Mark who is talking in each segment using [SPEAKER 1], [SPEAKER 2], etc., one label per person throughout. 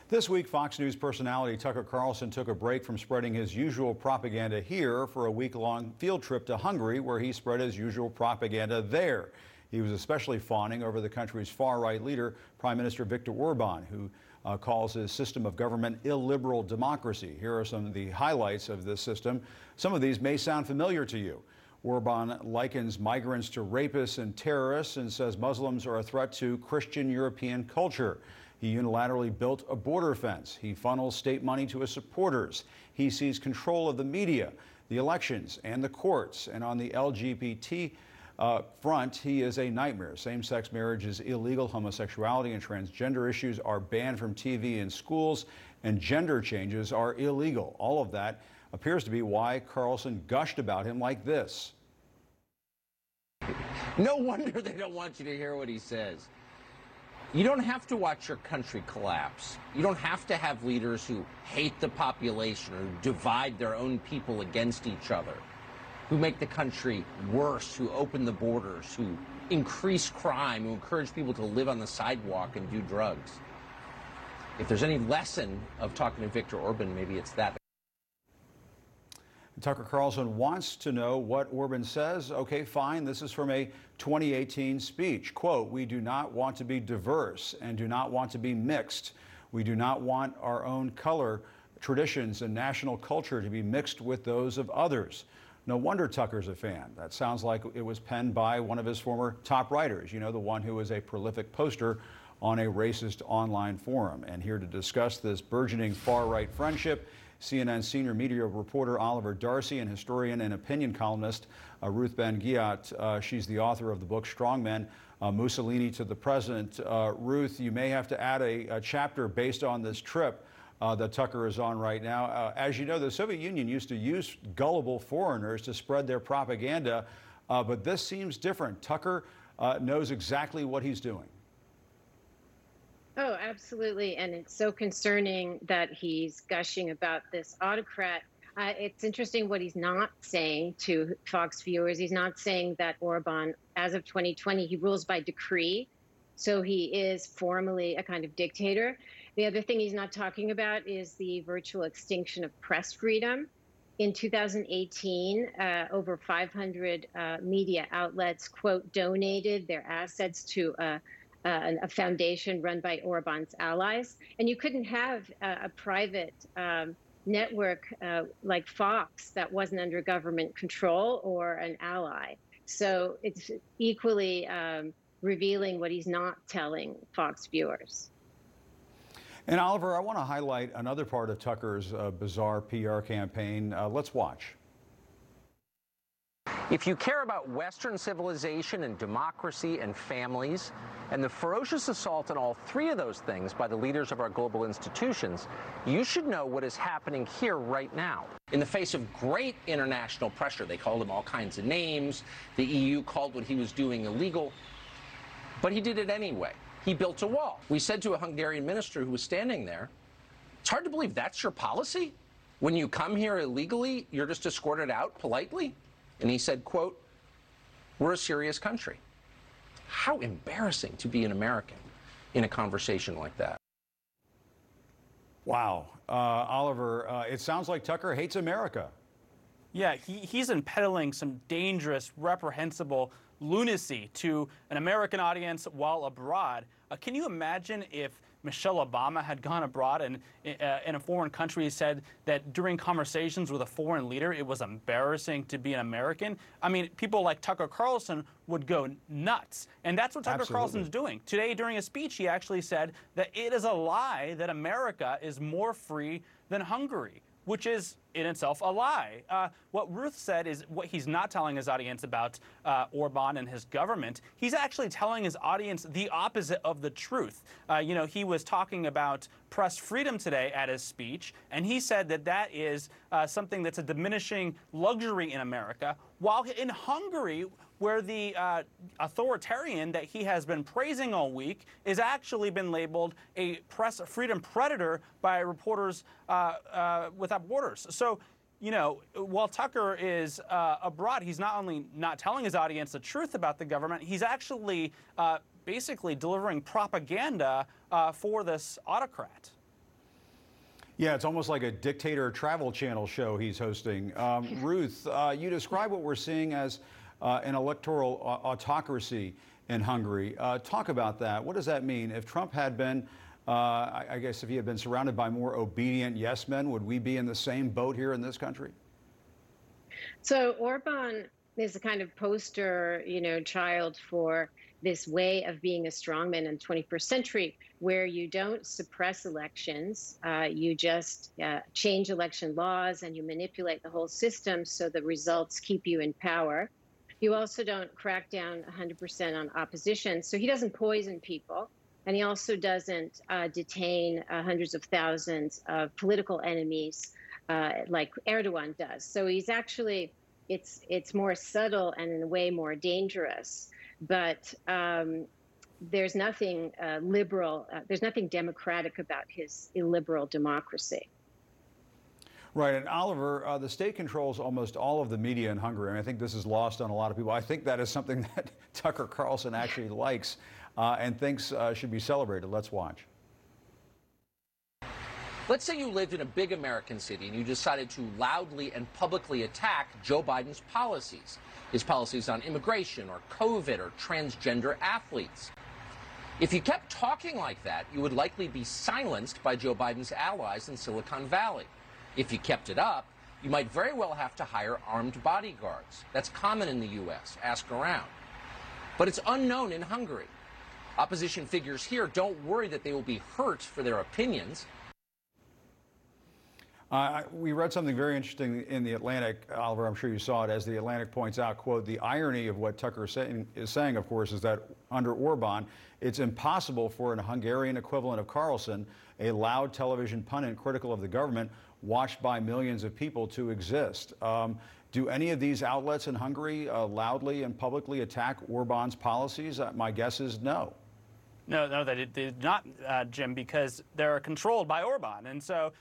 [SPEAKER 1] This week, Fox News personality Tucker Carlson took a break from spreading his usual propaganda here for a week-long field trip to Hungary, where he spread his usual propaganda there. He was especially fawning over the country's far-right leader, Prime Minister Viktor Orban, who calls his system of government illiberal democracy. Here are some of the highlights of this system. Some of these may sound familiar to you. Orban likens migrants to rapists and terrorists and says Muslims are a threat to Christian European culture. He unilaterally built a border fence. He funnels state money to his supporters. He seized control of the media, the elections, and the courts. And on the LGBT front, he is a nightmare. Same-sex marriage is illegal. Homosexuality and transgender issues are banned from TV and schools, and gender changes are illegal. All of that appears to be why Carlson gushed about him like this.
[SPEAKER 2] No wonder they don't want you to hear what he says. You don't have to watch your country collapse. You don't have to have leaders who hate the population or divide their own people against each other, who make the country worse, who open the borders, who increase crime, who encourage people to live on the sidewalk and do drugs. If there's any lesson of talking to Viktor Orban, maybe it's that.
[SPEAKER 1] Tucker Carlson wants to know what Orban says. Okay, fine. This is from a 2018 speech. Quote, "We do not want to be diverse and do not want to be mixed. We do not want our own color, traditions, and national culture to be mixed with those of others." No wonder Tucker's a fan. That sounds like it was penned by one of his former top writers, you know, the one who was a prolific poster on a racist online forum. And here to discuss this burgeoning far-right friendship, CNN senior media reporter Oliver Darcy and historian and opinion columnist Ruth Ben-Ghiat. She's the author of the book Strongmen, Mussolini to the President. Ruth, you may have to add a chapter based on this trip that Tucker is on right now. As you know, the Soviet Union used to use gullible foreigners to spread their propaganda, but this seems different. Tucker knows exactly what he's doing.
[SPEAKER 3] Oh, absolutely. And it's so concerning that he's gushing about this autocrat. It's interesting what he's not saying to Fox viewers. He's not saying that Orban, as of 2020, he rules by decree. So he is formally a kind of dictator. The other thing he's not talking about is the virtual extinction of press freedom. In 2018, over 500 media outlets, quote, donated their assets to a foundation run by Orban's allies. And you couldn't have a private network like Fox that wasn't under government control or an ally. So it's equally revealing what he's not telling Fox viewers.
[SPEAKER 1] And Oliver, I want to highlight another part of Tucker's bizarre PR campaign. Let's watch.
[SPEAKER 2] If you care about Western civilization and democracy and families, and the ferocious assault on all three of those things by the leaders of our global institutions, you should know what is happening here right now. In the face of great international pressure, they called him all kinds of names. The EU called what he was doing illegal, but he did it anyway. He built a wall. We said to a Hungarian minister who was standing there, it's hard to believe that's your policy? When you come here illegally, you're just escorted out politely? And he said, quote, "We're a serious country." How embarrassing to be an American in a conversation like that.
[SPEAKER 1] Wow. Oliver, it sounds like Tucker hates America.
[SPEAKER 4] Yeah, he's peddling some dangerous, reprehensible lunacy to an American audience while abroad. Can you imagine if Michelle Obama had gone abroad and in a foreign country said that during conversations with a foreign leader, it was embarrassing to be an American? I mean, people like Tucker Carlson would go nuts. And that's what Tucker Carlson's doing. Today, during a speech, he actually said that it is a lie that America is more free than Hungary, which is in itself a lie. What Ruth said is what he's not telling his audience about Orban and his government. He's actually telling his audience the opposite of the truth. You know, he was talking about press freedom today at his speech, and he said that that is something that's a diminishing luxury in America, while in Hungary, where the authoritarian that he has been praising all week is actually been labeled a press freedom predator by Reporters Without Borders. So, you know, while Tucker is abroad, he's not only not telling his audience the truth about the government, he's actually basically delivering propaganda for this autocrat.
[SPEAKER 1] Yeah, it's almost like a dictator travel channel show he's hosting. Ruth, you describe what we're seeing as an electoral autocracy in Hungary. Talk about that. What does that mean? If Trump had been, I guess if he had been surrounded by more obedient yes men, would we be in the same boat here in this country?
[SPEAKER 3] So Orban is a kind of poster, child for this way of being a strongman in the 21st century, where you don't suppress elections, you just change election laws and you manipulate the whole system so the results keep you in power. You also don't crack down 100% on opposition. So he doesn't poison people. And he also doesn't detain hundreds of thousands of political enemies like Erdogan does. So he's actually, it's more subtle and in a way more dangerous. But there's nothing liberal, there's nothing democratic about his illiberal democracy.
[SPEAKER 1] Right, and Oliver, the state controls almost all of the media in Hungary, and I think this is lost on a lot of people. I think that is something that Tucker Carlson actually likes and thinks should be celebrated. Let's watch.
[SPEAKER 2] Let's say you lived in a big American city and you decided to loudly and publicly attack Joe Biden's policies, his policies on immigration or COVID or transgender athletes. If you kept talking like that, you would likely be silenced by Joe Biden's allies in Silicon Valley. If you kept it up, you might very well have to hire armed bodyguards. That's common in the U.S. Ask around. But it's unknown in Hungary. Opposition figures here don't worry that they will be hurt for their opinions.
[SPEAKER 1] We read something very interesting in The Atlantic, Oliver, I'm sure you saw it, as The Atlantic points out, quote, the irony of what Tucker is saying, of course, is that under Orban, it's impossible for an Hungarian equivalent of Carlson, a loud television pundit critical of the government, watched by millions of people, to exist. Do any of these outlets in Hungary loudly and publicly attack Orban's policies? My guess is no.
[SPEAKER 4] No, they did not, Jim, because they're controlled by Orban. And so,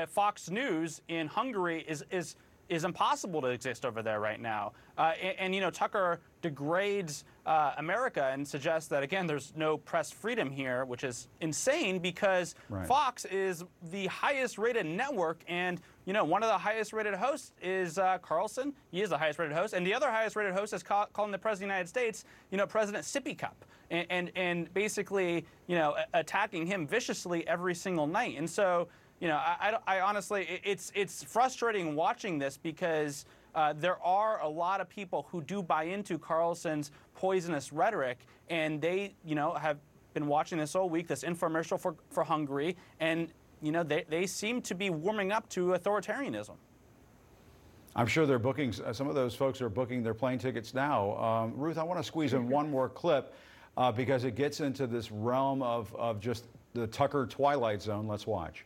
[SPEAKER 4] Fox News in Hungary is impossible to exist over there right now. And Tucker degrades America and suggests that, again, there's no press freedom here, which is insane because Fox is the highest rated network. And, one of the highest rated hosts is Carlson. He is the highest rated host. And the other highest rated host is calling the President of the United States, President Sippy Cup. And basically, attacking him viciously every single night. And so, I honestly, it's frustrating watching this because there are a lot of people who do buy into Carlson's poisonous rhetoric, and they, have been watching this all week, this infomercial for Hungary, and, they seem to be warming up to authoritarianism.
[SPEAKER 1] I'm sure they're booking, some of those folks are booking their plane tickets now. Ruth, I want to squeeze in one more clip because it gets into this realm of just the Tucker Twilight Zone. Let's watch.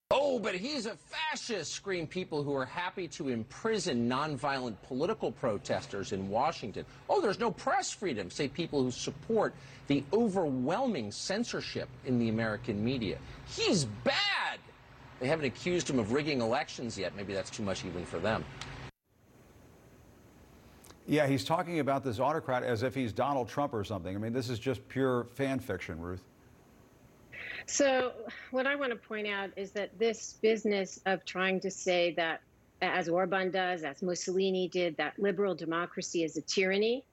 [SPEAKER 2] Oh, but he's a fascist, scream people who are happy to imprison nonviolent political protesters in Washington. Oh, there's no press freedom, say people who support the overwhelming censorship in the American media. He's bad. They haven't accused him of rigging elections yet. Maybe that's too much even for them.
[SPEAKER 1] Yeah, he's talking about this autocrat as if he's Donald Trump or something. I mean, this is just pure fan fiction, Ruth.
[SPEAKER 3] So what I want to point out is that this business of trying to say that, as Orban does, as Mussolini did, that liberal democracy is a tyranny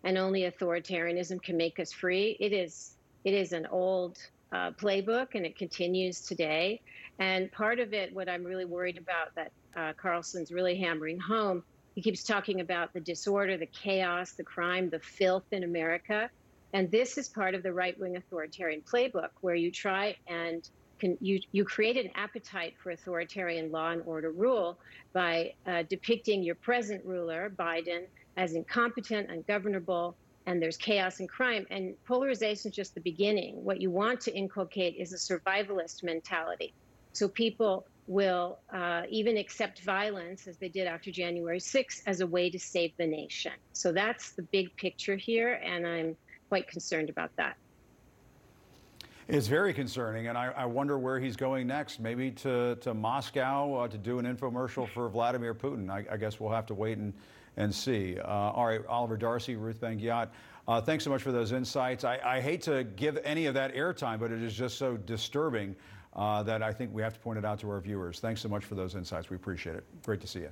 [SPEAKER 3] and only authoritarianism can make us free, it is an old playbook, and it continues today. And part of it, what I'm really worried about that Carlson's really hammering home, he keeps talking about the disorder, the chaos, the crime, the filth in America. And this is part of the right-wing authoritarian playbook where you try and you create an appetite for authoritarian law and order rule by depicting your present ruler, Biden, as incompetent, ungovernable, and there's chaos and crime. And polarization is just the beginning. What you want to inculcate is a survivalist mentality. So people will even accept violence, as they did after January 6th, as a way to save the nation. So that's the big picture here, and I'm quite concerned about that.
[SPEAKER 1] It's very concerning, and I wonder where he's going next. Maybe to Moscow to do an infomercial for Vladimir Putin. I guess we'll have to wait and see. All right, Oliver Darcy, Ruth Ben-Ghiat. Thanks so much for those insights. I hate to give any of that airtime, but it is just so disturbing that I think we have to point it out to our viewers. Thanks so much for those insights. We appreciate it. Great to see you.